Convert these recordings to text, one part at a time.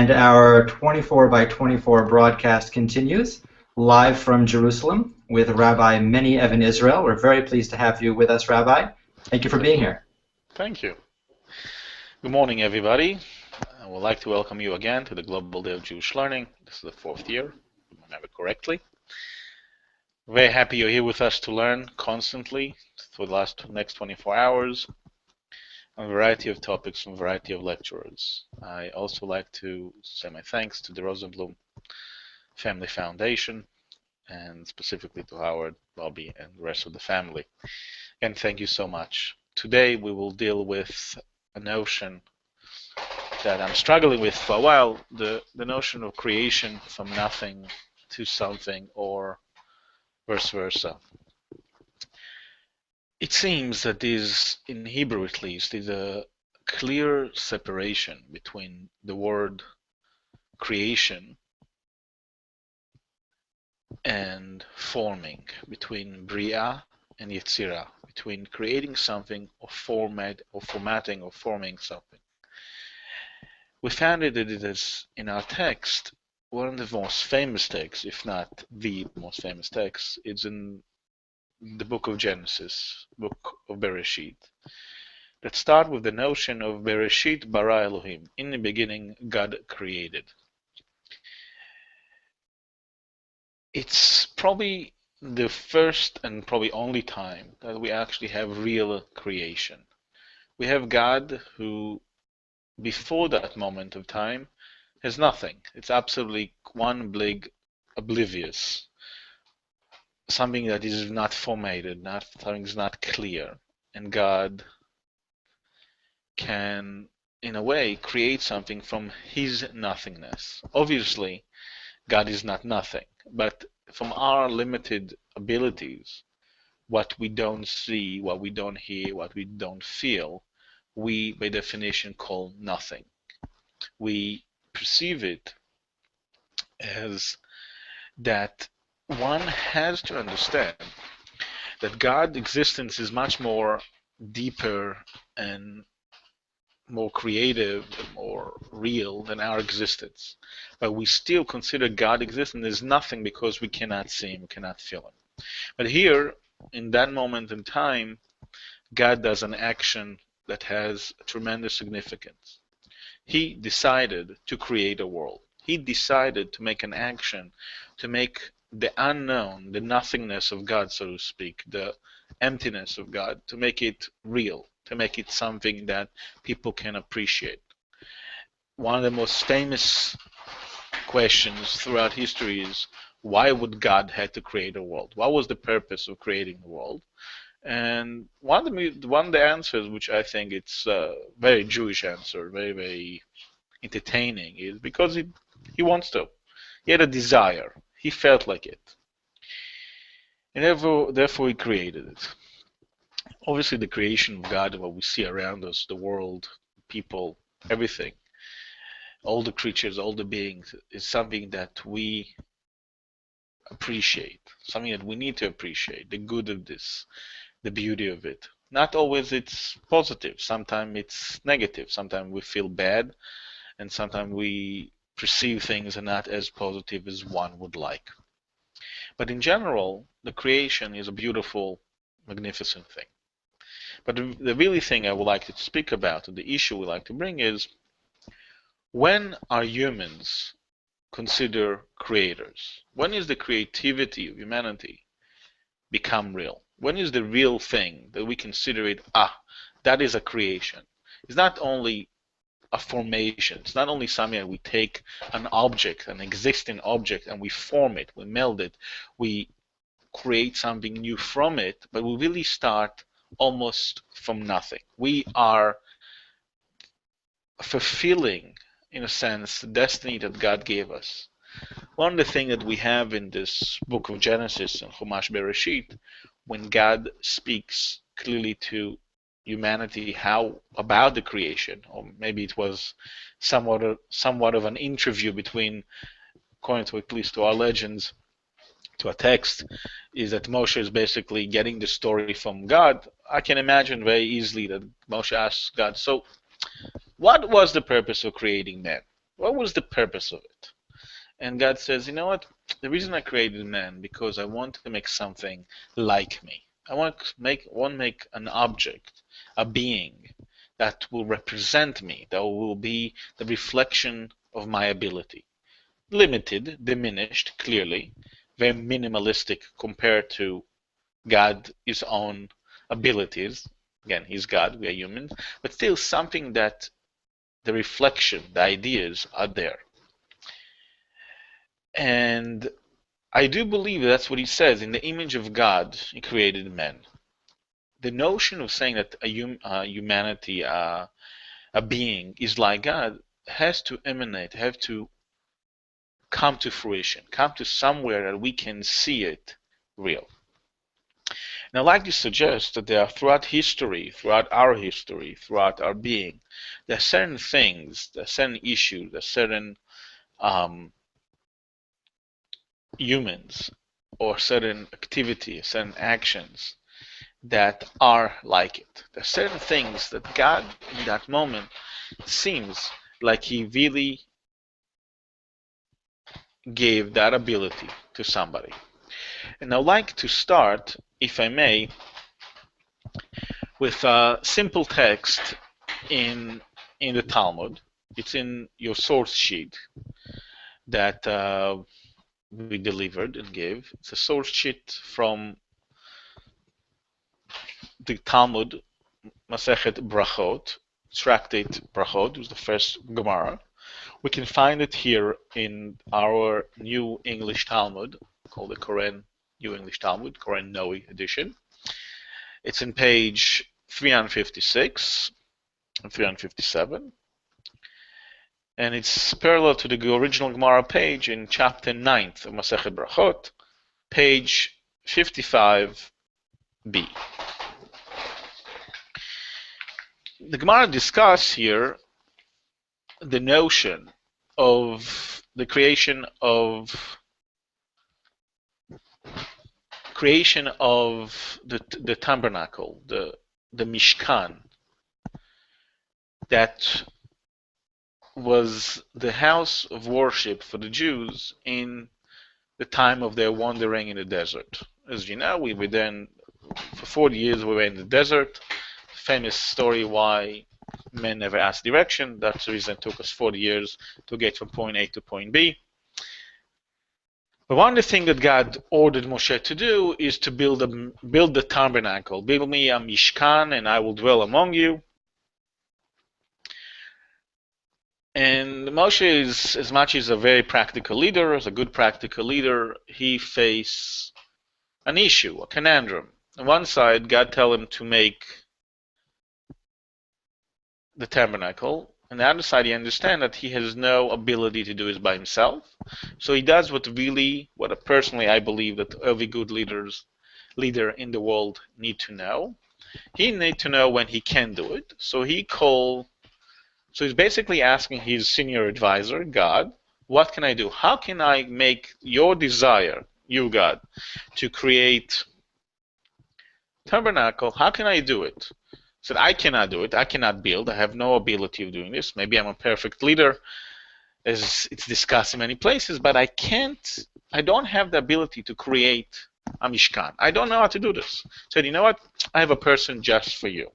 And our 24 by 24 broadcast continues live from Jerusalem with Rabbi Meni Evan Israel. We're very pleased to have you with us, Rabbi. Thank you for being here. Thank you. Good morning, everybody. I would like to welcome you again to the Global Day of Jewish Learning. This is the 4th year, if I remember correctly. Very happy you're here with us to learn constantly for the next 24 hours on a variety of topics from a variety of lecturers. I also like to say my thanks to the Rosenblum Family Foundation and specifically to Howard, Rabbi, and the rest of the family. And thank you so much. Today we will deal with a notion that I'm struggling with for a while, the notion of creation from nothing to something or vice versa. It seems that in Hebrew at least, is a clear separation between the word creation and forming, between bria and yetzira, between creating something or formatting or forming something. We found that it is in our text one of the most famous texts, if not the most famous text. It's in the book of Genesis, book of Bereshit, that start with the notion of Bereshit bara Elohim. In the beginning, God created. It's probably the first and probably only time that we actually have real creation. We have God who, before that moment of time, has nothing. It's absolutely one big oblivious. Something that is not formatted, something is not clear. And God can, in a way, create something from his nothingness. Obviously, God is not nothing, but from our limited abilities, what we don't see, what we don't hear, what we don't feel, we, by definition, call nothing. We perceive it as that one has to understand that God's existence is much more deeper and more creative and more real than our existence. But we still consider God existent as nothing because we cannot see him, cannot feel him. But here, in that moment in time, God does an action that has tremendous significance. He decided to create a world. He decided to make an action to make the unknown, the nothingness of God, so to speak, the emptiness of God, to make it real, to make it something that people can appreciate. One of the most famous questions throughout history is, why would God have to create a world? What was the purpose of creating the world? And one of the answers, which I think it's a very Jewish answer, very, very entertaining, is because he wants to. He had a desire. He felt like it. And therefore he created it. Obviously, the creation of God, what we see around us, the world, people, everything, all the creatures, all the beings, is something that we appreciate, something that we need to appreciate, the good of this, the beauty of it. Not always it's positive. Sometimes it's negative. Sometimes we feel bad, and sometimes we perceive things are not as positive as one would like. But in general, the creation is a beautiful, magnificent thing. But the really thing I would like to speak about, the issue we like to bring is, when are humans considered creators? When is the creativity of humanity become real? When is the real thing that we consider it, that is a creation? It's not only a formation. It's not only something that we take an object, an existing object, and we form it, we meld it, we create something new from it, but we really start almost from nothing. We are fulfilling, in a sense, the destiny that God gave us. One of the things that we have in this book of Genesis and Chumash Bereshit, when God speaks clearly to humanity about the creation, or maybe it was somewhat of an interview between, according to at least to our legends, to a text, is that Moshe is basically getting the story from God. I can imagine very easily that Moshe asks God, so what was the purpose of creating man? What was the purpose of it? And God says, you know what? The reason I created man because I want to make something like me. I want to make an object, a being that will represent me, that will be the reflection of my ability. Limited, diminished, clearly, very minimalistic compared to God, his own abilities. Again, he's God, we are humans, but still something that the reflection, the ideas are there. And I do believe that's what he says. In the image of God, he created men. The notion of saying that humanity, a being, is like God has to emanate, have to come to fruition, come to somewhere that we can see it real. And I'd like to suggest that there are throughout history, throughout our being, there are certain things, there are certain issues, there are certain humans or certain activities, certain actions that are like it. There are certain things that God, in that moment, seems like He really gave that ability to somebody. And I'd like to start, if I may, with a simple text in the Talmud. It's in your source sheet that we delivered and gave. It's a source sheet from the Talmud, Masechet Brachot, Tractate Brachot, was the first Gemara. We can find it here in our New English Talmud, called the Koren New English Talmud, Koren Noe edition. It's in page 356 and 357. And it's parallel to the original Gemara page in chapter 9th of Masechet Brachot, page 55b. The Gemara discusses here the notion of the creation of the tabernacle, the Mishkan, that was the house of worship for the Jews in the time of their wandering in the desert. As you know, we were then, for 40 years, we were in the desert. Famous story why men never asked direction. That's the reason it took us 40 years to get from point A to point B. But one of the things that God ordered Moshe to do is to build the tabernacle. Build me a Mishkan and I will dwell among you. And Moshe is, as much as a very practical leader, as a good practical leader, he faced an issue, a conundrum. On one side, God tell him to make the tabernacle. On the other side, he understands that he has no ability to do this by himself. So he does what personally I believe that every good leader in the world need to know. He need to know when he can do it. So he's basically asking his senior advisor, God, what can I do? How can I make your desire, you God, to create tabernacle, how can I do it? He said, I cannot do it. I cannot build. I have no ability of doing this. Maybe I'm a perfect leader, as it's discussed in many places, but I don't have the ability to create a Mishkan. I don't know how to do this. He said, you know what? I have a person just for you.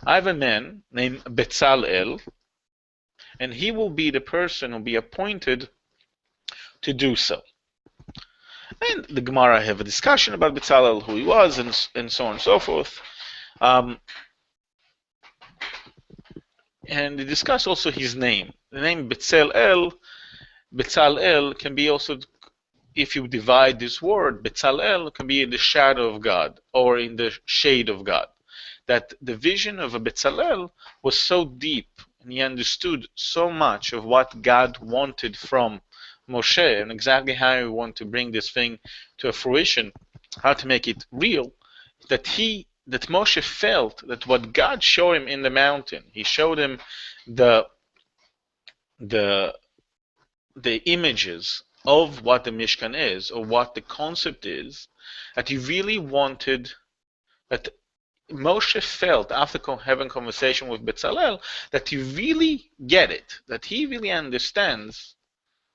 I have a man named Betzalel, and he will be the person who will be appointed to do so. And the Gemara have a discussion about Betzalel, who he was, and so on and so forth. And they discuss also his name. The name Betzalel can be also, if you divide this word, Betzalel can be in the shadow of God or in the shade of God. That the vision of a Betzalel was so deep, and he understood so much of what God wanted from Moshe and exactly how he wanted to bring this thing to a fruition, how to make it real, that Moshe felt that what God showed him in the mountain, he showed him the images of what the Mishkan is, or what the concept is, that he really wanted, that Moshe felt after having conversation with Bezalel that he really get it, that he really understands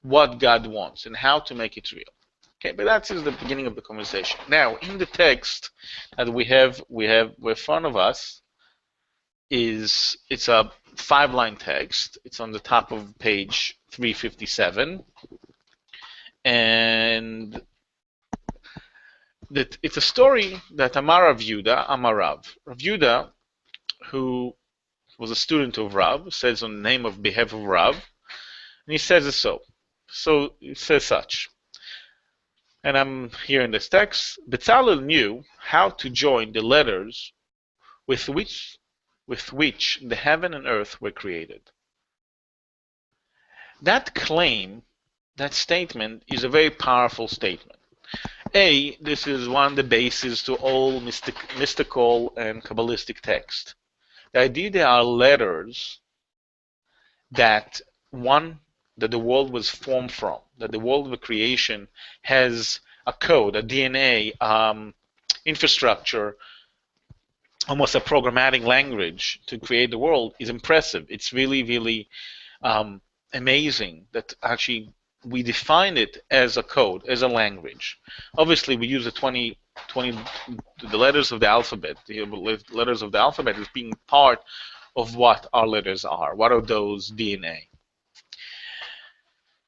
what God wants and how to make it real. Okay, but that is the beginning of the conversation. Now, in the text that we have in front of us it's a 5-line text. It's on the top of page 357, and that it's a story that Amar Rav Yehuda, Rav Yehuda, who was a student of Rav, says on the name of behalf of Rav, and he says it so. So it says such. And I'm here in this text. Bezalel knew how to join the letters with which the heaven and earth were created. That claim, that statement, is a very powerful statement. This is one of the bases to all mystical and Kabbalistic text. The idea there are letters that the world was formed from, that the world of creation has a code, a DNA, infrastructure, almost a programmatic language to create the world is impressive. It's really, really amazing that actually we define it as a code, as a language. Obviously, we use the 20 the letters of the alphabet. The letters of the alphabet as being part of what our letters are. What are those DNA?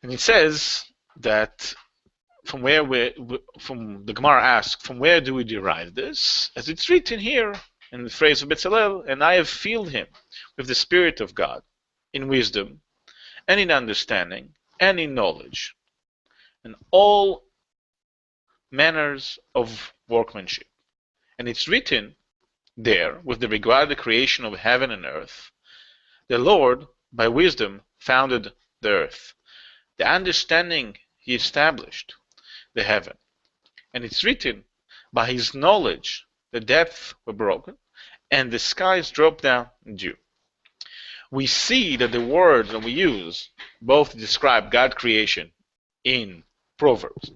And it says that from the Gemara asks, from where do we derive this? As it's written here in the phrase of Bezalel, and I have filled him with the Spirit of God, in wisdom, and in understanding, and in knowledge, and all manners of workmanship. And it's written there, with the regard to the creation of heaven and earth, the Lord, by wisdom, founded the earth. The understanding he established the heaven. And it's written, by his knowledge, the depths were broken, and the skies dropped down dew. We see that the words that we use both to describe God's creation in Proverbs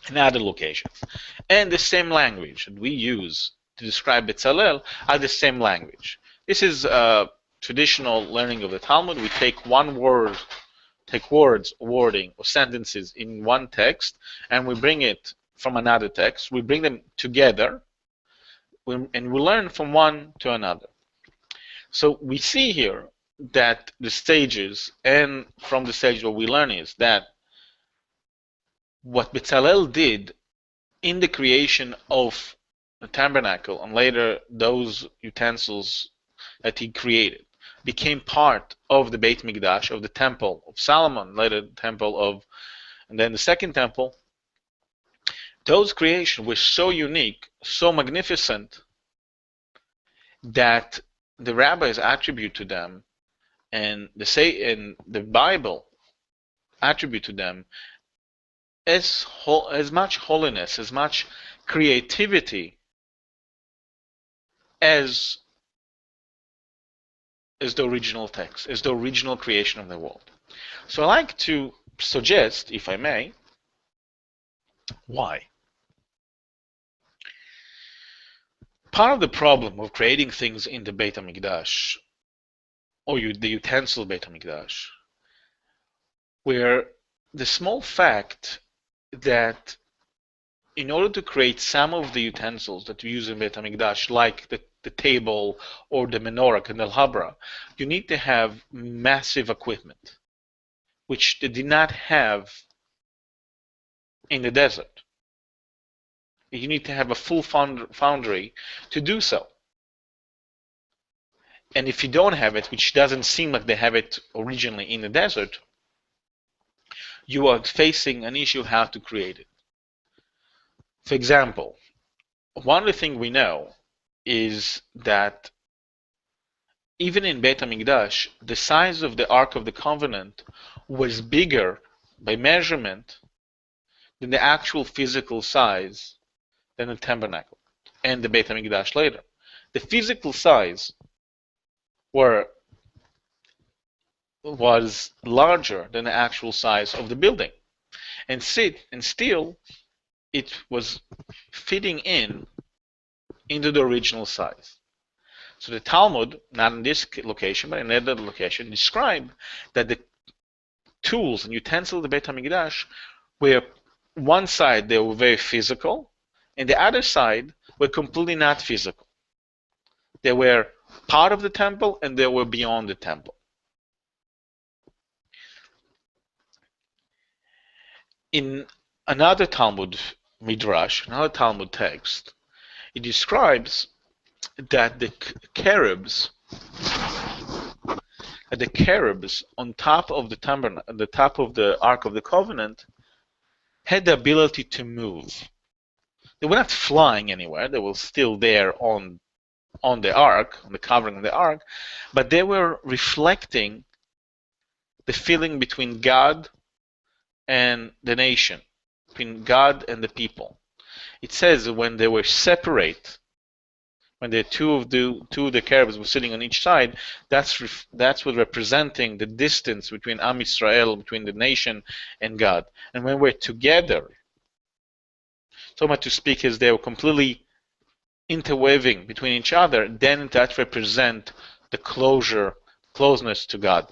and other locations, and the same language that we use to describe Bezalel are the same language. This is traditional learning of the Talmud. We take words, wording, or sentences in one text, and we bring it from another text. We bring them together, and we learn from one to another. So we see here that the stages, and from the stage what we learn is that what Bezalel did in the creation of the tabernacle and later those utensils that he created became part of the Beit Mikdash, of the temple of Solomon, later the temple of, and then the second temple. Those creations were so unique, so magnificent, that the rabbis attribute to them, and the Bible attribute to them as much holiness, as much creativity as the original text, as the original creation of the world. So I like to suggest, if I may, why. Part of the problem of creating things in the Beit HaMikdash, or the utensil Beit HaMikdash, where the small fact that in order to create some of the utensils that we use in Beit HaMikdash, like the table or the menorah, candelabra, you need to have massive equipment, which they did not have in the desert. You need to have a full foundry to do so. And if you don't have it, which doesn't seem like they have it originally in the desert, you are facing an issue how to create it. For example, one of the things we know is that even in Beit HaMikdash, the size of the Ark of the Covenant was bigger by measurement than the actual physical size than the tabernacle and the Beit HaMikdash later. The physical size was larger than the actual size of the building, and still it was fitting into the original size. So the Talmud, not in this location, but in another location, describe that the tools and utensils of the Beit HaMikdash were one side they were very physical, and the other side were completely not physical. They were part of the temple and they were beyond the temple. In another Talmud midrash, another Talmud text, it describes that the cherubs on top of the tabernacle, on the top of the Ark of the Covenant, had the ability to move. They were not flying anywhere; they were still there on the Ark, on the covering of the Ark, but they were reflecting the feeling between God and the nation, between God and the people. It says when they were separate, when the two of the cherubs were sitting on each side, that's what representing the distance between Am Yisrael, between the nation and God. And when we're together, so much to speak as they were completely interweaving between each other, then that represent the closeness to God.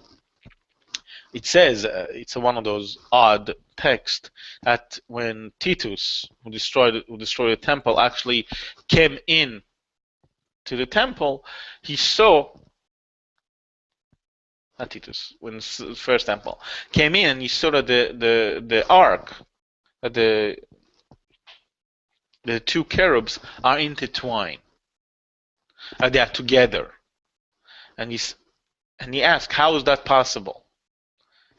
It says, it's one of those odd texts, that when Titus, who destroyed the temple, actually came in to the temple, he saw, not Titus, when the first temple came in, and he saw that the ark, that the two cherubs are intertwined, they are together, and he asked, how is that possible?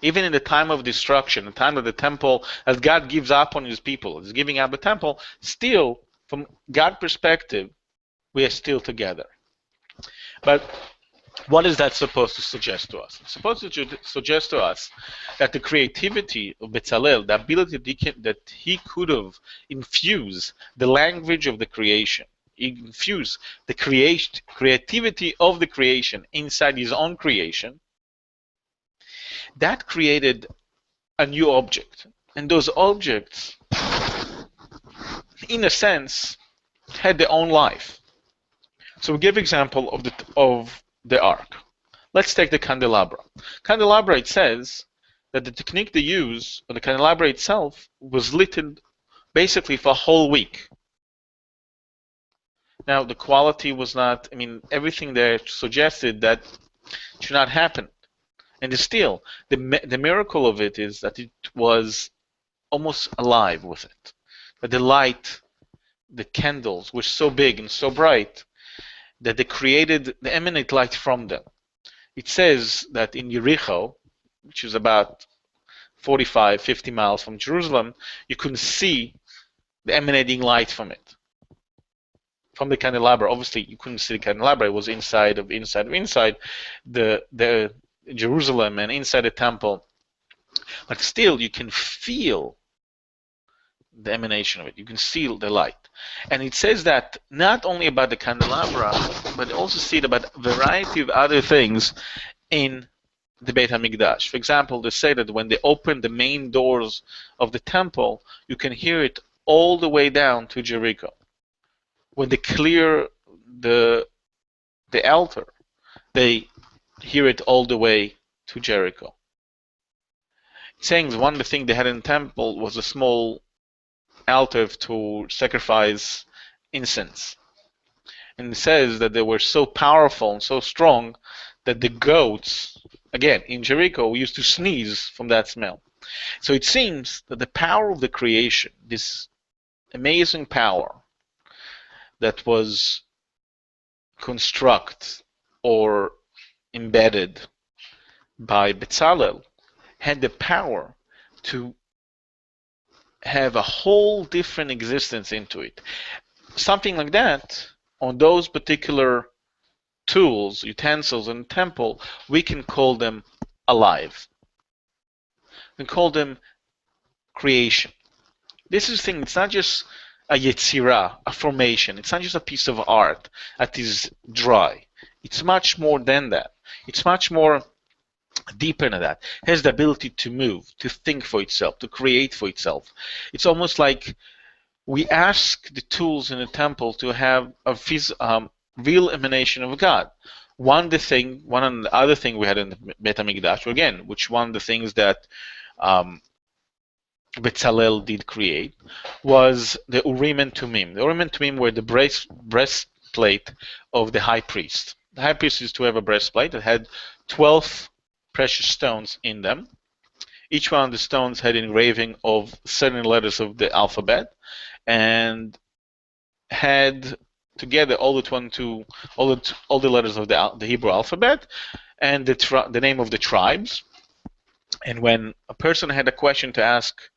Even in the time of destruction, the time of the temple, as God gives up on his people, is giving up the temple, still, from God's perspective, we are still together. But what is that supposed to suggest to us? It's supposed to suggest to us that the creativity of Bezalel, the ability that he could have infused the language of the creation, infuse the creativity of the creation inside his own creation, that created a new object. And those objects, in a sense, had their own life. So we give example of the ark. Let's take the candelabra. Candelabra, it says that the technique they use, or the candelabra itself, was lit basically for a whole week. Now, the quality was not, everything there suggested that should not happen. And still, the miracle of it is that it was almost alive with it. But the light, the candles were so big and so bright that they emanate light from them. It says that in Yericho, which is about 45, 50 miles from Jerusalem, you couldn't see the emanating light from it. From the candelabra, obviously you couldn't see the candelabra, it was inside the Jerusalem and inside the temple. But still, you can feel the emanation of it. You can see the light. And it says that not only about the candelabra, but also see it about a variety of other things in the Beit HaMikdash. For example, they say that when they open the main doors of the temple, you can hear it all the way down to Jericho. When they clear the altar, they hear it all the way to Jericho. Saying one of the things they had in the temple was a small altar to sacrifice incense. And it says that they were so powerful and so strong that the goats, again, in Jericho, used to sneeze from that smell. So it seems that the power of the creation, this amazing power that was constructed or embedded by Bezalel, had the power to have a whole different existence into it. Something like that, on those particular tools, utensils in the temple, we can call them alive. We can call them creation. This is the thing, it's not just a yetzirah, a formation. It's not just a piece of art that is dry. It's much more than that. It's much more deeper than that. It has the ability to move, to think for itself, to create for itself. It's almost like we ask the tools in the temple to have real emanation of God. One and the other thing we had in the Beit HaMikdash, again, which one of the things that Bezalel did create was the Urim and Tumim. The Urim and Tumim were the breastplate of the high priest. The high priest used to have a breastplate that had 12 precious stones in them. Each one of the stones had engraving of certain letters of the alphabet, and had together all the letters of the Hebrew alphabet, and the name of the tribes. And when a person had a question to ask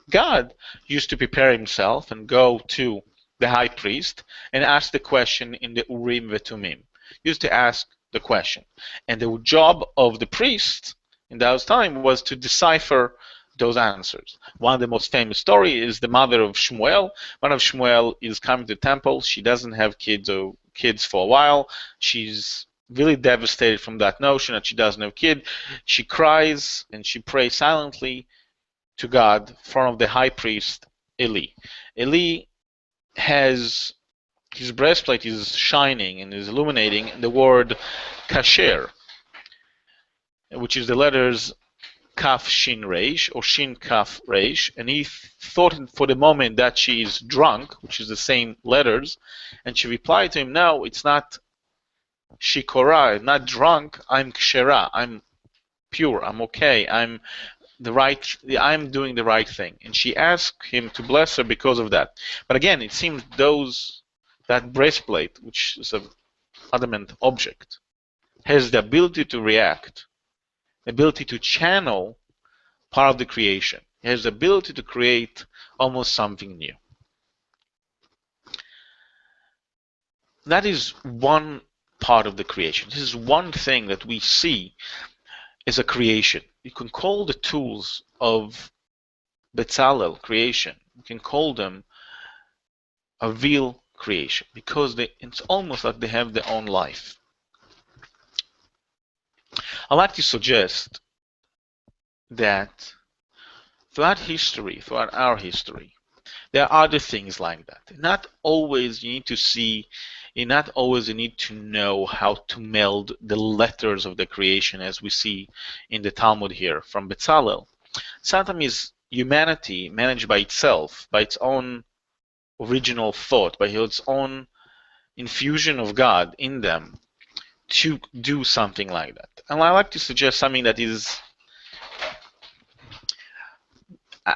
God, used to prepare himself and go to the high priest and ask the question in the Urim Vetumim. Used to ask the question, and the job of the priest in those time was to decipher those answers. One of the most famous story is the mother of Shmuel. One of Shmuel is coming to the temple. She doesn't have kids for a while. She's really devastated from that notion that she doesn't have a kid. She cries and she prays silently to God in front of the high priest Eli. Eli has his breastplate is shining and is illuminating the word kasher, which is the letters Kaf Shin Reish or Shin Kaf Reish, and he thought for the moment that she is drunk, which is the same letters, and she replied to him, "No, it's not Shikora, I'm not drunk, I'm Kshera, I'm pure, I'm okay, I'm doing the right thing." And she asked him to bless her because of that. But again, it seems that breastplate, which is an adamant object, has the ability to react, the ability to channel part of the creation. It has the ability to create almost something new. That is one part of the creation. This is one thing that we see as a creation. You can call the tools of Bezalel creation, you can call them a real creation because it's almost like they have their own life. I like to suggest that throughout our history, there are other things like that. Not always you need to know how to meld the letters of the creation as we see in the Talmud here from Bezalel. Sometimes humanity managed by itself, by its own original thought, by its own infusion of God in them, to do something like that. And I like to suggest something that is,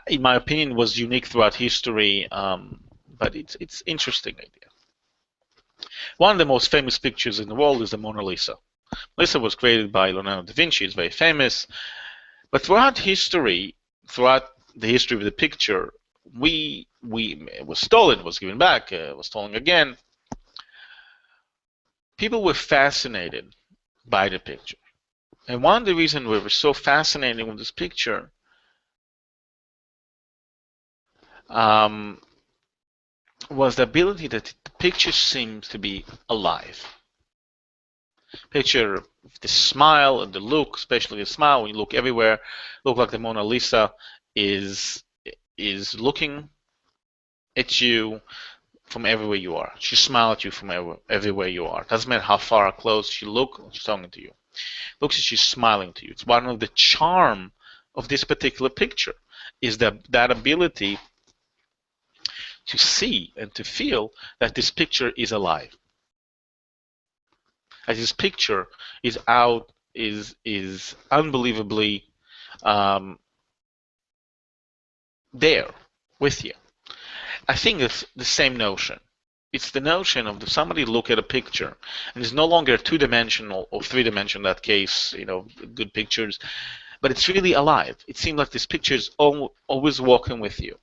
in my opinion, was unique throughout history, but it's interesting idea. One of the most famous pictures in the world is the Mona Lisa. Lisa was created by Leonardo da Vinci. It's very famous. But throughout the history of the picture, it was stolen, it was given back, it was stolen again. People were fascinated by the picture. And one of the reasons we were so fascinated with this picture was the ability that the picture seems to be alive. Picture the smile and the look, especially the smile, when you look everywhere, look like the Mona Lisa is looking at you from everywhere you are. She smiles at you from everywhere you are. Doesn't matter how far or close she looks, she's talking to you. Looks as she's smiling to you. It's one of the charm of this particular picture, is that ability to see and to feel that this picture is alive. As this picture is unbelievably there with you. I think it's the same notion. It's the notion of somebody look at a picture and it's no longer two-dimensional or three-dimensional, in that case, good pictures, but it's really alive. It seems like this picture is always walking with you,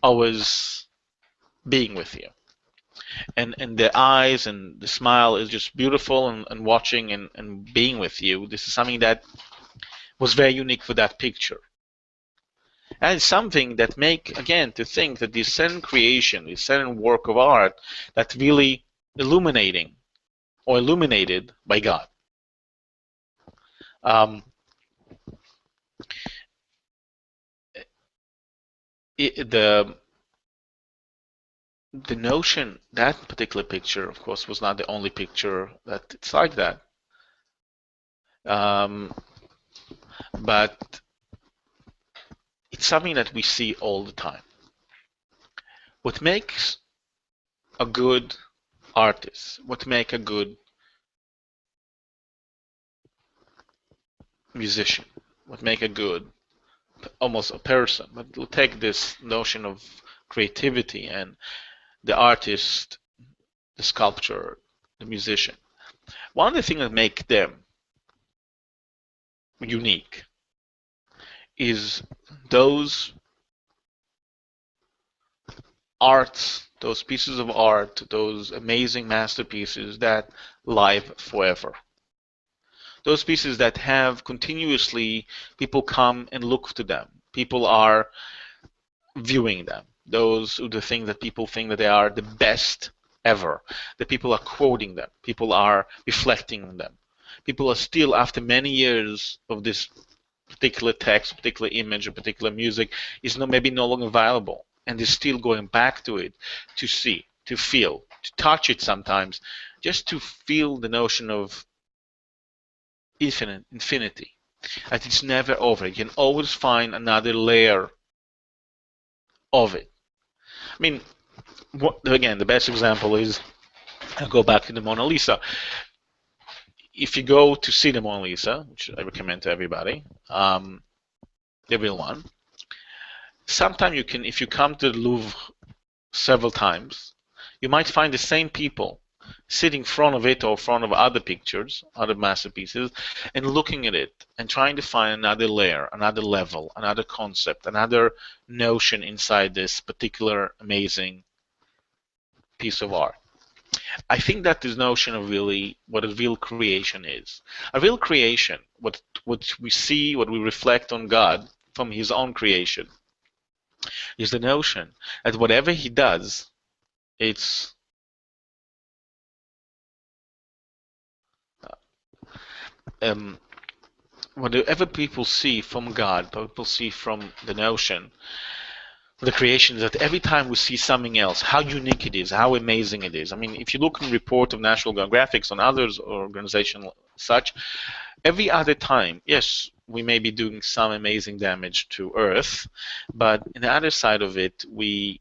always being with you. And the eyes and the smile is just beautiful, and watching and being with you. This is something that was very unique for that picture. And it's something that to think that this certain creation, this certain work of art, that's really illuminated by God. the notion, that particular picture, of course, was not the only picture that it's like that. Um, but it's something that we see all the time. What makes a good artist, what makes a good musician, what makes a good, almost a person, but we'll take this notion of creativity and the artist, the sculptor, the musician. One of the things that make them unique is those arts, those pieces of art, those amazing masterpieces that live forever. Those pieces that have continuously people come and look to them. People are viewing them. Those are the things that people think that they are the best ever. That people are quoting them. People are reflecting on them. People are still, after many years of this particular text, particular image, or particular music, is maybe no longer viable, and they're still going back to it to see, to feel, to touch it sometimes, just to feel the notion of infinity. That it's never over. You can always find another layer of it. I mean, again, the best example is, I'll go back to the Mona Lisa. If you go to see the Mona Lisa, which I recommend to everybody, the real one, sometimes you can, if you come to the Louvre several times, you might find the same people sitting in front of it or in front of other pictures, other masterpieces, and looking at it and trying to find another layer, another level, another concept, another notion inside this particular amazing piece of art. I think that this notion of really what a real creation is. A real creation, what we see, what we reflect on God from His own creation, is the notion that whatever He does, it's whatever people see from God, people see from the notion, the creation, is that every time we see something else, how unique it is, how amazing it is. I mean, if you look in the report of National Geographic on others organizations such, every other time, yes, we may be doing some amazing damage to Earth, but on the other side of it, we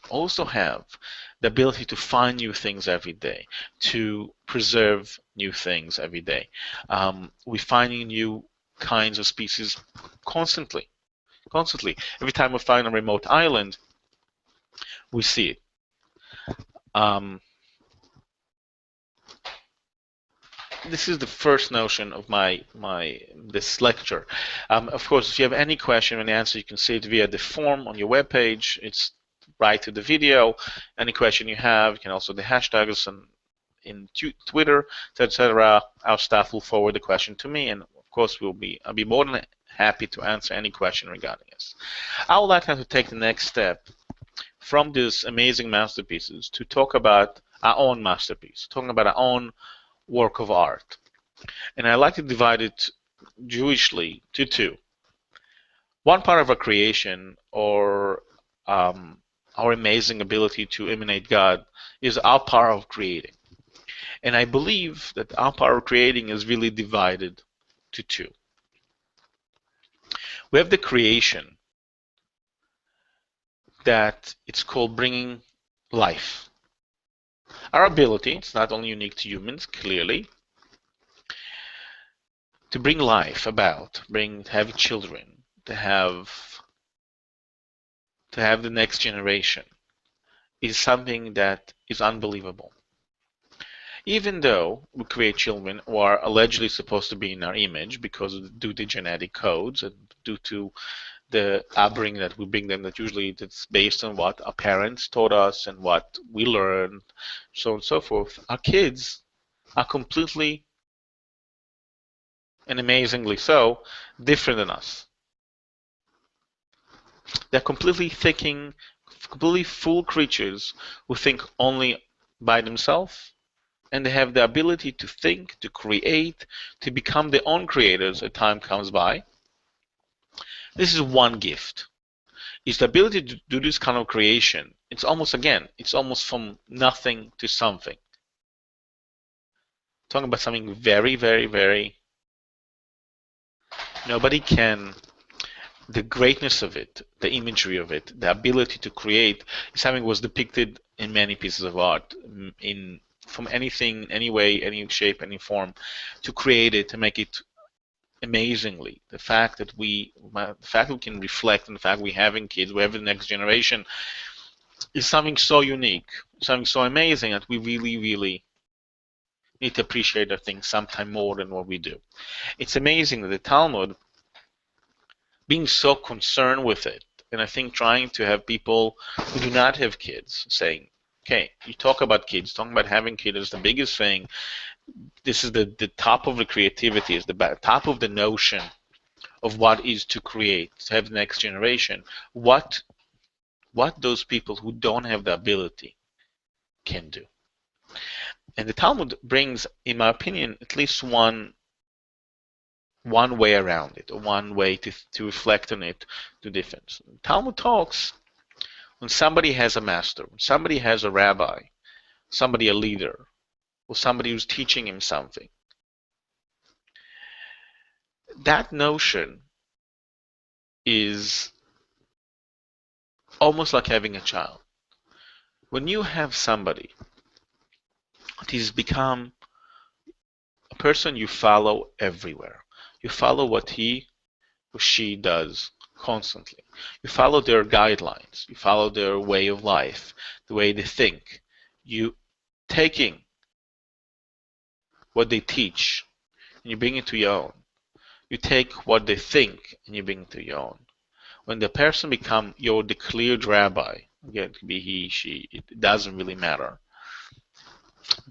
also have the ability to find new things every day, to preserve new things every day. We're finding new kinds of species constantly. Constantly. Every time we find a remote island, we see it. This is the first notion of this lecture. Of course, if you have any question and answer, you can see it via the form on your webpage. It's right to the video. Any question you have, you can also the hashtags in Twitter, etc. Our staff will forward the question to me, and of course, I'll be more than happy to answer any question regarding this. I would like now to take the next step from these amazing masterpieces to talk about our own masterpiece, talking about our own work of art. And I like to divide it Jewishly to two. One part of our creation, or our amazing ability to emanate God, is our power of creating. And I believe that our power of creating is really divided to two. We have the creation that it's called bringing life. Our ability, it's not only unique to humans, clearly, to bring life about, to have children, to have the next generation, is something that is unbelievable. Even though we create children who are allegedly supposed to be in our image because due to genetic codes and due to the upbringing that we bring them, that usually it's based on what our parents taught us and what we learned, so on and so forth, our kids are completely and amazingly so different than us. They're completely full creatures who think only by themselves, and they have the ability to think, to create, to become their own creators as time comes by. This is one gift. It's the ability to do this kind of creation It's almost from nothing to something. Talking about something very, very, very, nobody can, the greatness of it, the imagery of it, the ability to create, something was depicted in many pieces of art, in from anything, any way, any shape, any form, to create it, to make it amazingly. The fact that we can reflect on the fact we're having kids, we have the next generation, is something so unique, something so amazing that we really, really need to appreciate our things sometime more than what we do. It's amazing that the Talmud, being so concerned with it, and I think trying to have people who do not have kids saying, okay, you talk about kids, talking about having kids is the biggest thing. This is the top of the creativity, is the top of the notion of what is to create, to have the next generation. What those people who don't have the ability can do. And the Talmud brings, in my opinion, at least one way around it, or one way to reflect on it, to difference. Talmud talks when somebody has a master, when somebody has a rabbi, somebody a leader, or somebody who's teaching him something. That notion is almost like having a child. When you have somebody that has become a person you follow everywhere, you follow what he or she does constantly. You follow their guidelines. You follow their way of life, the way they think. You taking what they teach and you bring it to your own. You take what they think and you bring it to your own. When the person becomes your declared rabbi, again, it could be he, she, it doesn't really matter.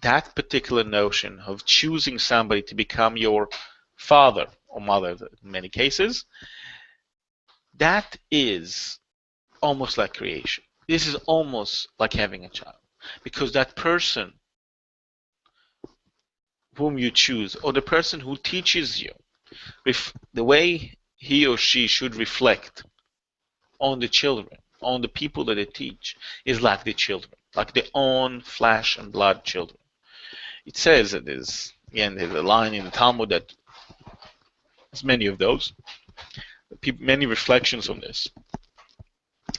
That particular notion of choosing somebody to become your father or mother in many cases, that is almost like creation. This is almost like having a child, because that person whom you choose, or the person who teaches you, the way he or she should reflect on the children, on the people that they teach, is like the children, like their own flesh and blood children. It says that there's a line in the Talmud that there's many of those, many reflections on this.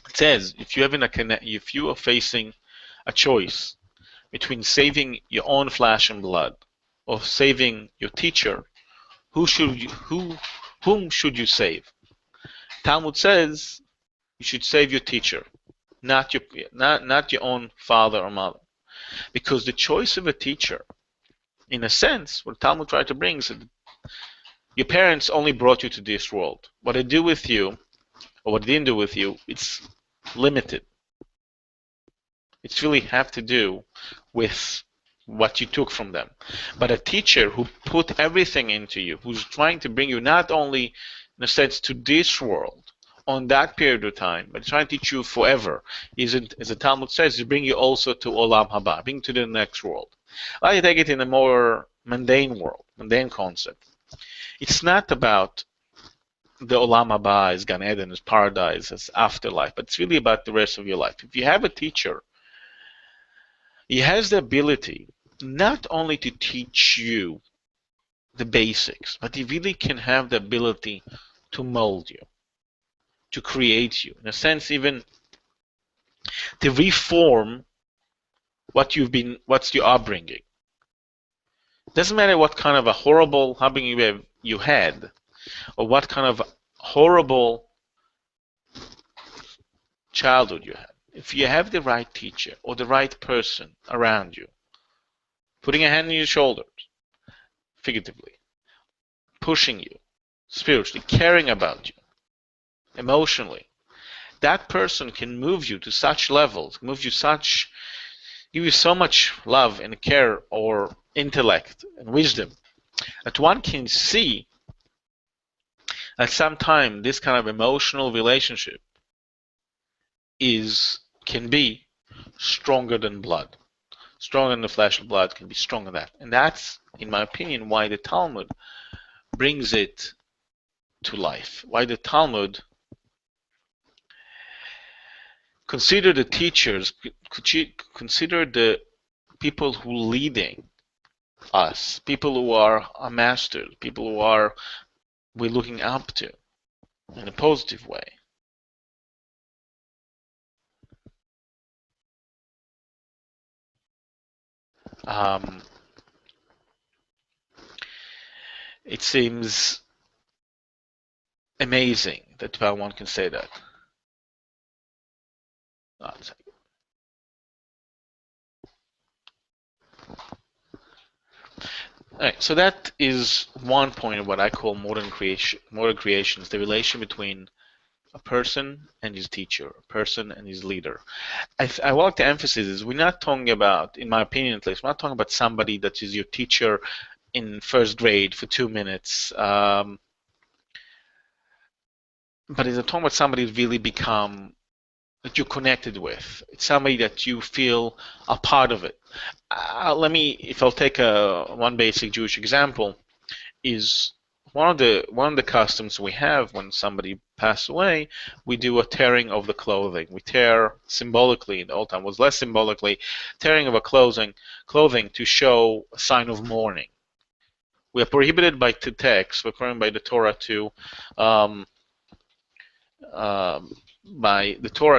It says if you are facing a choice between saving your own flesh and blood or saving your teacher, whom should you save? Talmud says you should save your teacher, not your own father or mother, because the choice of a teacher, in a sense, what Talmud tried to bring is that your parents only brought you to this world. What they do with you, or what they didn't do with you, it's limited. It's really have to do with what you took from them. But a teacher who put everything into you, who's trying to bring you not only, in a sense, to this world, on that period of time, but trying to teach you forever, isn't, as the Talmud says, to bring you also to Olam Haba, bring to the next world. I take it in a more mundane world, mundane concept. It's not about the Olam Haba as Gan Eden, as paradise, as afterlife, but it's really about the rest of your life. If you have a teacher, he has the ability not only to teach you the basics, but he really can have the ability to mold you, to create you, in a sense, even to reform what's your upbringing. It doesn't matter what kind of a horrible upbringing you had, or what kind of horrible childhood you had. If you have the right teacher or the right person around you, putting a hand on your shoulders, figuratively, pushing you, spiritually, caring about you, emotionally, that person can move you to such levels, give you so much love and care or intellect and wisdom that one can see at some time this kind of emotional relationship can be stronger than blood. Stronger than the flesh and blood, can be stronger than that. And that's, in my opinion, why the Talmud brings it to life. Why the Talmud Consider the teachers, consider the people who are leading us, people who are our masters, people who are we're looking up to in a positive way. It seems amazing that one can say that. Alright, so that is one point of what I call modern creations, the relation between a person and his teacher, a person and his leader. I would like to emphasize this. We're not talking about, in my opinion at least, we're not talking about somebody that is your teacher in first grade for 2 minutes. But it's talking about somebody that really become that you're connected with. It's somebody that you feel a part of it. If I'll take one basic Jewish example, is one of the customs we have when somebody passes away, we do a tearing of the clothing. We tear symbolically, in the old time was less symbolically, tearing of a clothing to show a sign of mourning. We are prohibited by the text, we're prohibited by the Torah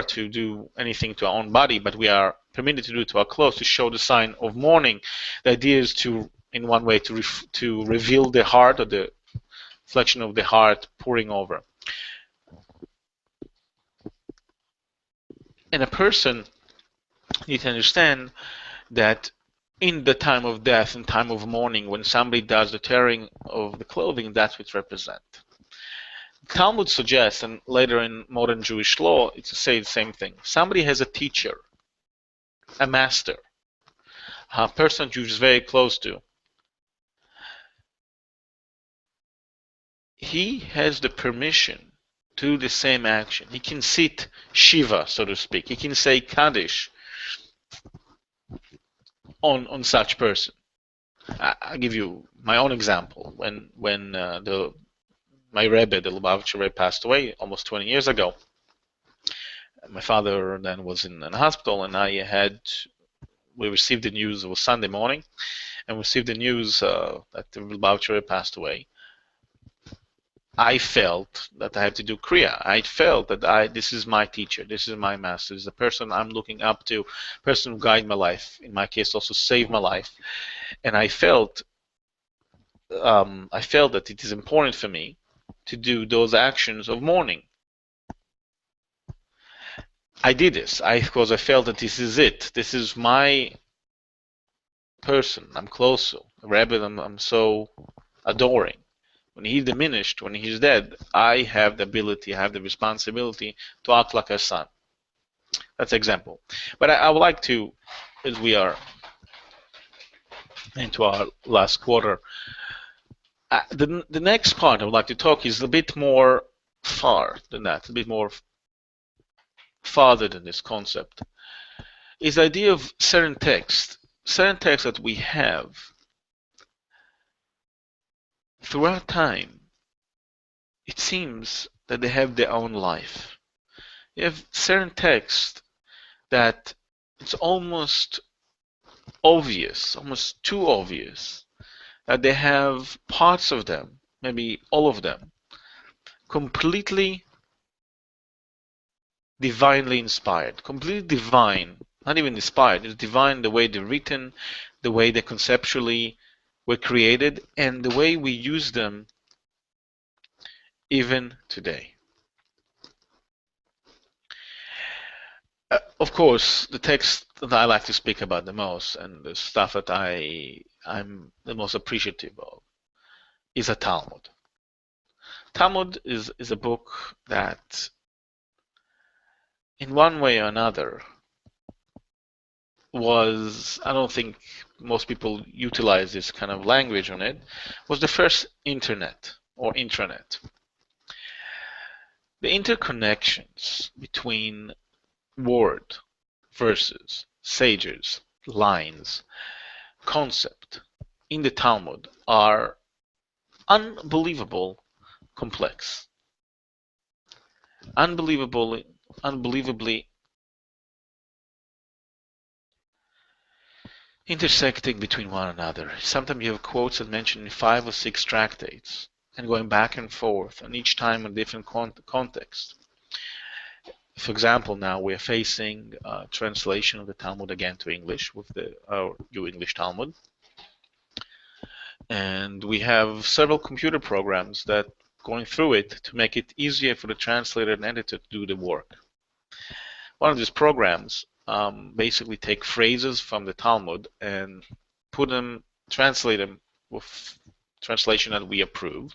to do anything to our own body, but we are permitted to do it to our clothes to show the sign of mourning. The idea is to, in one way, to reveal the heart, or the reflection of the heart pouring over. And a person needs to understand that in the time of death, in time of mourning, when somebody does the tearing of the clothing, that's what it represents. Talmud suggests, and later in modern Jewish law, it's to say the same thing. Somebody has a teacher, a master, a person who's very close to. He has the permission to do the same action. He can sit Shiva, so to speak. He can say Kaddish on such person. I'll give you my own example. When my Rebbe, the Lubavitcher Rebbe, passed away almost 20 years ago, my father then was in a hospital, and we received the news. It was Sunday morning, and we received the news that the Lubavitcher Rebbe passed away. I felt that I had to do Kriya. I felt that this is my teacher, this is my master, this is the person I'm looking up to, person who guided my life. In my case, also saved my life. And I felt that it is important for me to do those actions of mourning. I did this because I felt that this is it. This is my person. I'm close to. Rabbi, I'm so adoring. When he's diminished, when he's dead, I have the ability, I have the responsibility to act like a son. That's an example. But I would like to, as we are into our last quarter, the next part I would like to talk is a bit more far than that, a bit more farther than this concept. Is the idea of certain texts that we have throughout time. It seems that they have their own life. You have certain texts that it's almost obvious, almost too obvious, that they have parts of them, maybe all of them, completely divinely inspired, completely divine, not even inspired, it's divine the way they're written, the way they conceptually were created, and the way we use them even today. Of course, the text that I like to speak about the most, and the stuff that I'm the most appreciative of, is a Talmud. Talmud is a book that, in one way or another, I don't think most people utilize this kind of language on it, was the first internet or intranet. The interconnections between word, verses, sages, lines, concept in the Talmud are unbelievably complex, unbelievably intersecting between one another. Sometimes you have quotes that mention 5 or 6 tractates and going back and forth, and each time in different context. For example, now we're facing translation of the Talmud again to English with our New English Talmud. And we have several computer programs that going through it to make it easier for the translator and editor to do the work. One of these programs basically take phrases from the Talmud and translate them with translation that we approve,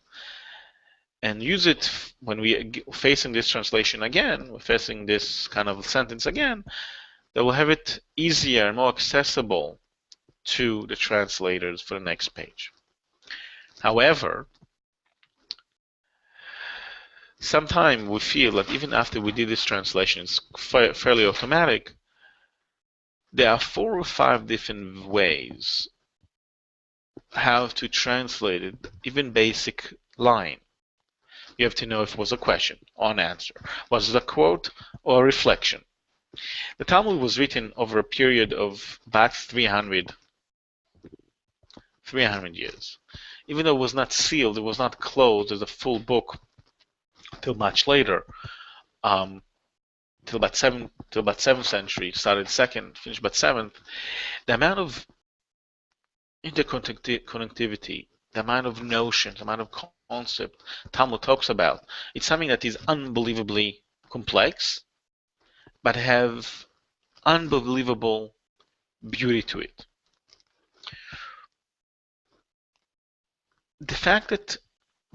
and use it when we facing this translation again, we're facing this kind of sentence again, that will have it easier and more accessible to the translators for the next page. However, sometimes we feel that even after we did this translation, it's fairly automatic. There are 4 or 5 different ways how to translate it, even basic line. You have to know if it was a question or an answer. Was it a quote or a reflection? The Talmud was written over a period of about 300 years. Even though it was not sealed, it was not closed as a full book till much later, till about 7th century, started 2nd, finished about 7th. The amount of interconnectivity, the amount of notions, the amount of concept Talmud talks about, it's something that is unbelievably complex, but have unbelievable beauty to it. The fact that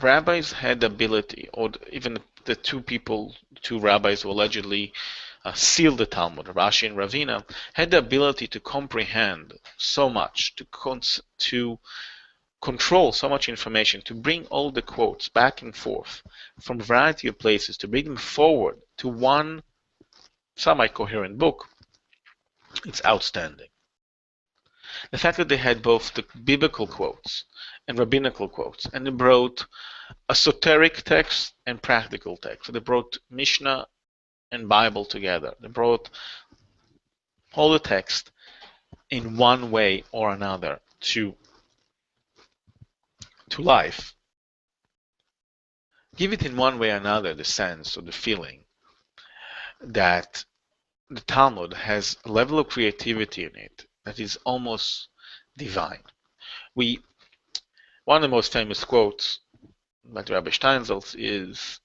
rabbis had the ability, or even the two rabbis who allegedly sealed the Talmud, Rashi and Ravina, had the ability to comprehend so much, to control so much information, to bring all the quotes back and forth from a variety of places, to bring them forward to one semi-coherent book. It's outstanding. The fact that they had both the biblical quotes and rabbinical quotes, and they brought esoteric text and practical text. So they brought Mishnah and Bible together. They brought all the text in one way or another to life. Give it in one way or another the sense or the feeling that the Talmud has a level of creativity in it that is almost divine. One of the most famous quotes by Rabbi Steinsaltz is,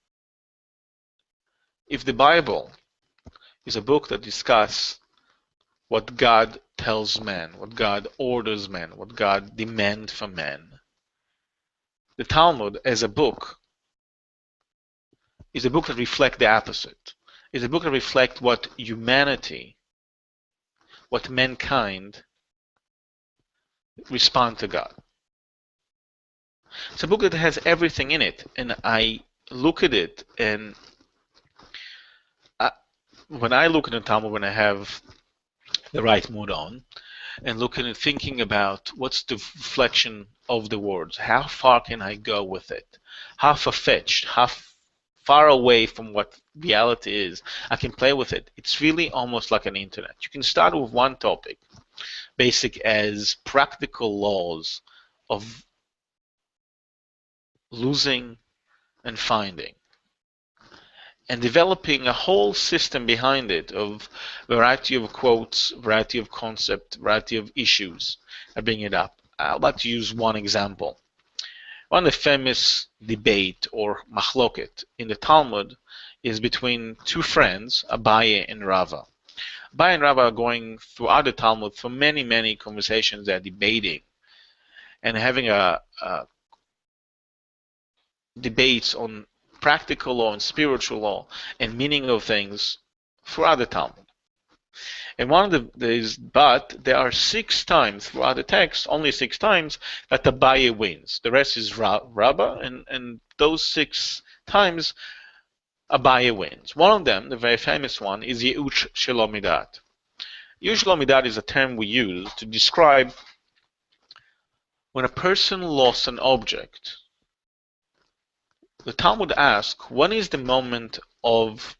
if the Bible is a book that discusses what God tells man, what God orders man, what God demands from man, the Talmud as a book is a book that reflects the opposite. It's a book that reflects what humanity, what mankind respond to God. It's a book that has everything in it, and I look at it, and when I look at the Talmud, when I have the right mood on, and looking and thinking about what's the reflection of the words, how far can I go with it, how far-fetched, how far away from what reality is I can play with it. It's really almost like an internet. You can start with one topic, basic as practical laws of losing and finding, and developing a whole system behind it of variety of quotes, variety of concept, variety of issues. I bring it up. I'd like to use one example. One of the famous debate or machloket in the Talmud is between two friends, Abaye and Rava. Abaye and Rava are going throughout the Talmud for many, many conversations. They're debating and having debates on practical law and spiritual law and meaning of things throughout the Talmud. And one of but there are 6 times throughout the text, only 6 times, that Abaye wins. The rest is Rabba, and those 6 times Abaye wins. One of them, the very famous one, is Ye'uch Shelo Midat. Ye'uch Shelo Midat is a term we use to describe when a person lost an object. The Talmud asks, when is the moment of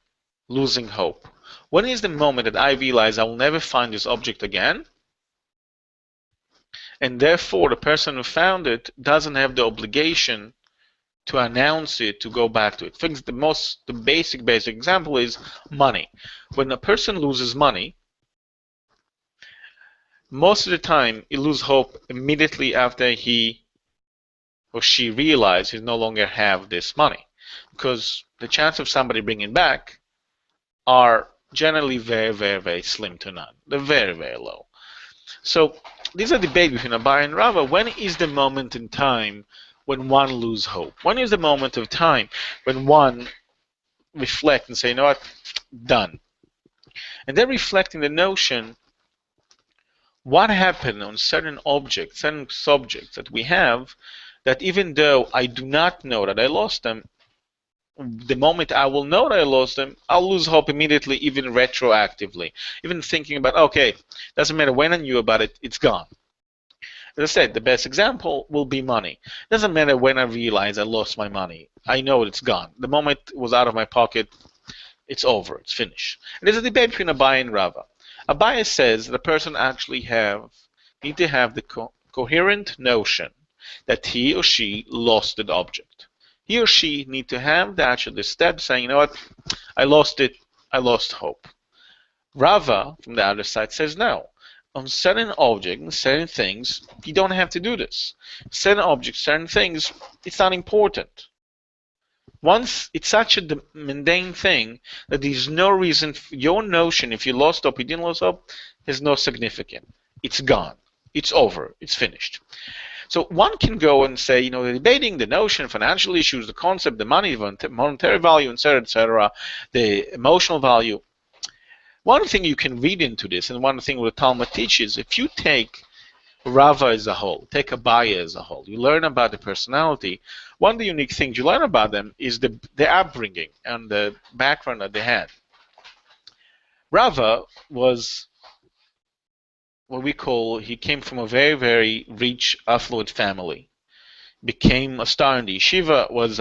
losing hope? When is the moment that I realize I will never find this object again? and therefore the person who found it doesn't have the obligation to announce it, to go back to it. For example, the basic example is money. When a person loses money, most of the time he loses hope immediately after he or she realizes he no longer have this money, because the chance of somebody bringing back are generally very, very, very slim to none. They're very, very low. So these are debate between Abai and Rava. When is the moment in time when one lose hope? When is the moment of time when one reflect and say, you know what, done? And then reflecting the notion, what happened on certain objects, certain subjects that we have, that even though I do not know that I lost them, the moment I will know that I lost them, I'll lose hope immediately, even retroactively. Even thinking about, okay, doesn't matter when I knew about it, it's gone. As I said, the best example will be money. Doesn't matter when I realize I lost my money. I know it's gone. The moment it was out of my pocket, it's over. It's finished. And there's a debate between Abai and Rava. Abai says the person actually need to have the coherent notion that he or she lost the object. He or she need to have the step saying, you know what, I lost it, I lost hope. Rava, from the other side, says no. On certain objects, certain things, you don't have to do this. Certain objects, certain things, it's not important. Once it's such a mundane thing that there's no reason, your notion, if you lost hope, you didn't lose hope, has no significance. It's gone. It's over. It's finished. So one can go and say, they're debating the notion, financial issues, the concept, the money, monetary value, etc., the emotional value. One thing you can read into this, and one thing the Talmud teaches, if you take Rava as a whole, take Abaye as a whole, you learn about the personality. One of the unique things you learn about them is the upbringing and the background that they had. Rava was he came from a very, very rich, affluent family. Became a star in the yeshiva, was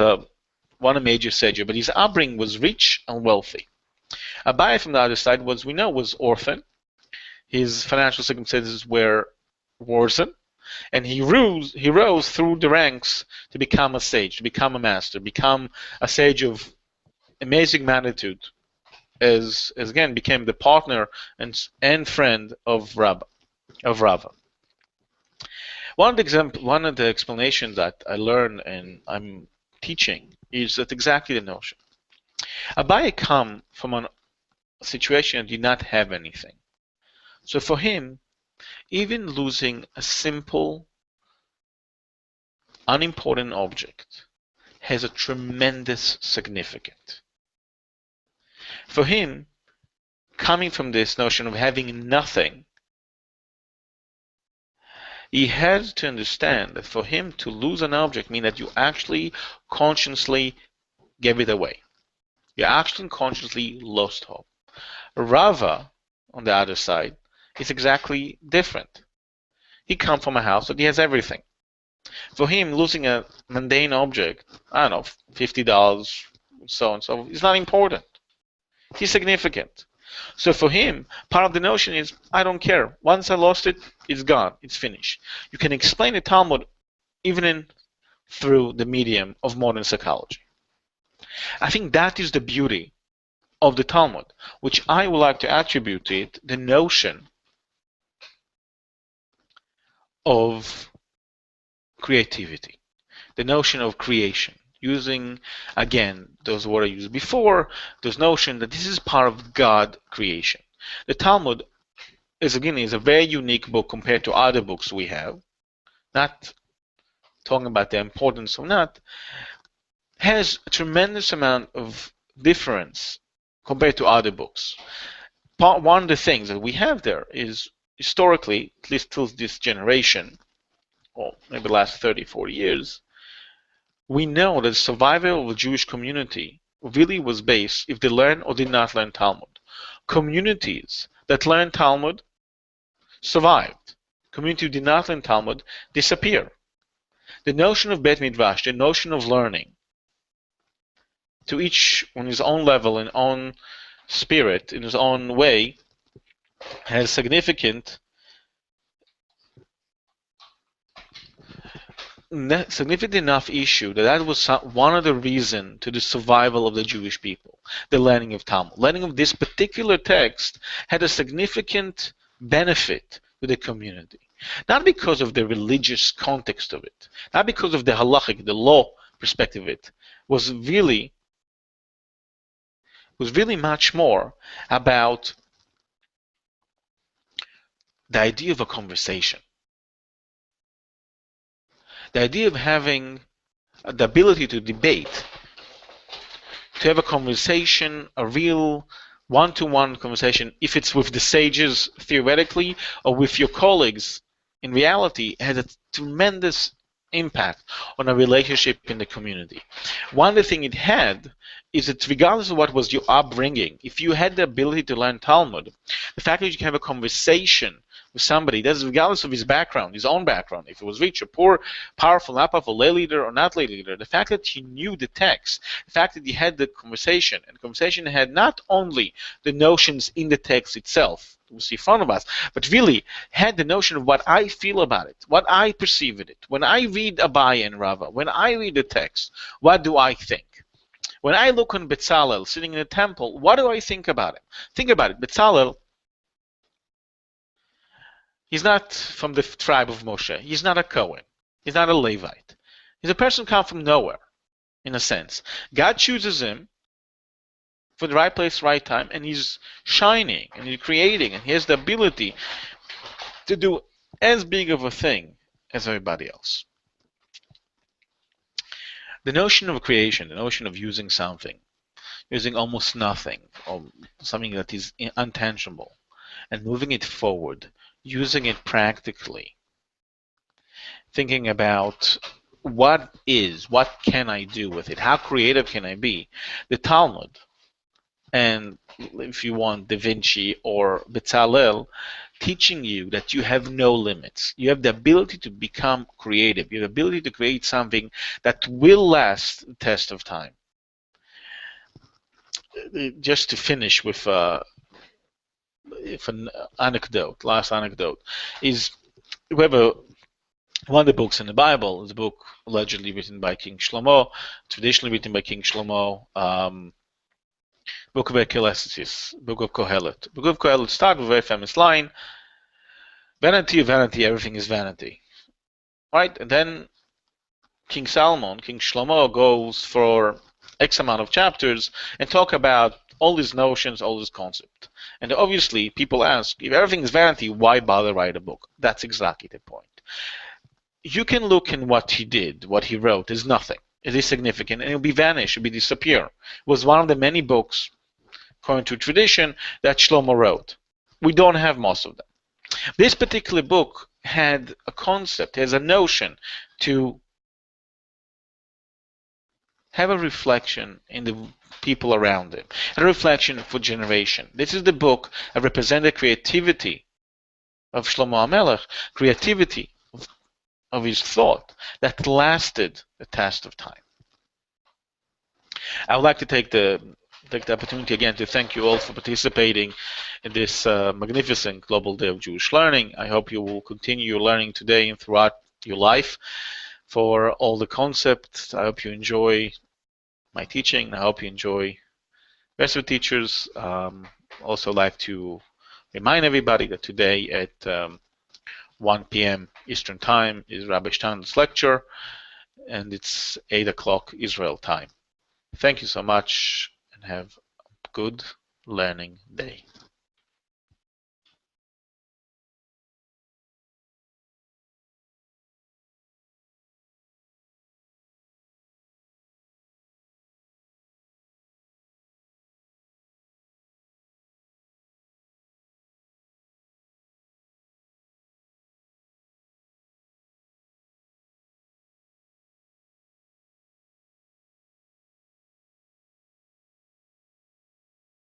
one a major sage, but his upbringing was rich and wealthy. Abaye, from the other side, was orphan. His financial circumstances were worsen, and he rose through the ranks to become a sage, to become a master, become a sage of amazing magnitude, as again became the partner and friend of Rava. One of the explanations that I learned and I'm teaching is that exactly the notion. Abaye come from a situation that did not have anything. So for him, even losing a simple, unimportant object has a tremendous significance. For him, coming from this notion of having nothing, he had to understand that for him to lose an object means that you actually consciously gave it away. You actually consciously lost hope. Rava, on the other side, is exactly different. He comes from a house that he has everything. For him, losing a mundane object, I don't know, $50, so and so, is not important. It's significant. So for him, part of the notion is, I don't care. Once I lost it, it's gone. It's finished. You can explain the Talmud even through the medium of modern psychology. I think that is the beauty of the Talmud, which I would like to attribute to it the notion of creativity, the notion of creation, using, again, those words I used before, this notion that this is part of God creation. The Talmud is a very unique book compared to other books we have, not talking about the importance or not, has a tremendous amount of difference compared to other books. One of the things that we have there is, historically, at least till this generation, or maybe the last 30, 40 years, we know that the survival of the Jewish community really was based if they learn or did not learn Talmud. Communities that learned Talmud survived. Communities who did not learn Talmud disappear. The notion of Bet Midrash, the notion of learning, to each on his own level, in own spirit, in his own way, has significant significant enough issue that that was one of the reasons to the survival of the Jewish people, the learning of Talmud. Learning of this particular text had a significant benefit to the community. Not because of the religious context of it, not because of the halachic, the law perspective of it, was really much more about the idea of a conversation. The idea of having the ability to debate, to have a conversation, a real one-to-one conversation, if it's with the sages theoretically or with your colleagues in reality, has a tremendous impact on a relationship in the community. One of the things it had is that regardless of what was your upbringing, if you had the ability to learn Talmud, the fact that you can have a conversation with somebody, that's regardless of his background, his own background, if he was rich or poor, powerful, not powerful, lay leader or not lay leader, the fact that he knew the text, the fact that he had the conversation, and the conversation had not only the notions in the text itself, we see in front of us, but really had the notion of what I feel about it, what I perceive in it. When I read Abai and Rava, when I read the text, what do I think? When I look on Bezalel sitting in the temple, what do I think about him? Think about it. Bezalel, he's not from the tribe of Moshe. He's not a Cohen. He's not a Levite. He's a person who comes from nowhere, in a sense. God chooses him for the right place, right time, and he's shining, and he's creating, and he has the ability to do as big of a thing as everybody else. The notion of creation, the notion of using something, using almost nothing, or something that is untangible, and moving it forward, using it practically, thinking about what can I do with it, how creative can I be. The Talmud, and if you want, Da Vinci or Bezalel, teaching you that you have no limits. You have the ability to become creative. You have the ability to create something that will last the test of time. Just to finish with an anecdote, last anecdote, is we have one of the books in the Bible is a book allegedly written by King Shlomo, traditionally written by King Shlomo, Book of Ecclesiastes, Book of Kohelet. Book of Kohelet starts with a very famous line, vanity of vanity, everything is vanity. Right? And then King Solomon, King Shlomo, goes for X amount of chapters and talk about all these notions, all this concept. And obviously, people ask, if everything is vanity, why bother write a book? That's exactly the point. You can look in what he did, what he wrote, is nothing. It is significant, and it will be vanish, it will be disappear. It was one of the many books, according to tradition, that Shlomo wrote. We don't have most of them. This particular book had a concept, has a notion to have a reflection in the people around him, a reflection for generation. This is the book that represents the creativity of Shlomo HaMelech, creativity of his thought that lasted the test of time. I would like to take the opportunity again to thank you all for participating in this magnificent Global Day of Jewish Learning. I hope you will continue your learning today and throughout your life for all the concepts. I hope you enjoy my teaching. I hope you enjoy the rest of the teachers. Also like to remind everybody that today at 1 p.m. Eastern Time is Rabbi Stein's lecture, and it's 8 o'clock Israel time. Thank you so much, and have a good learning day.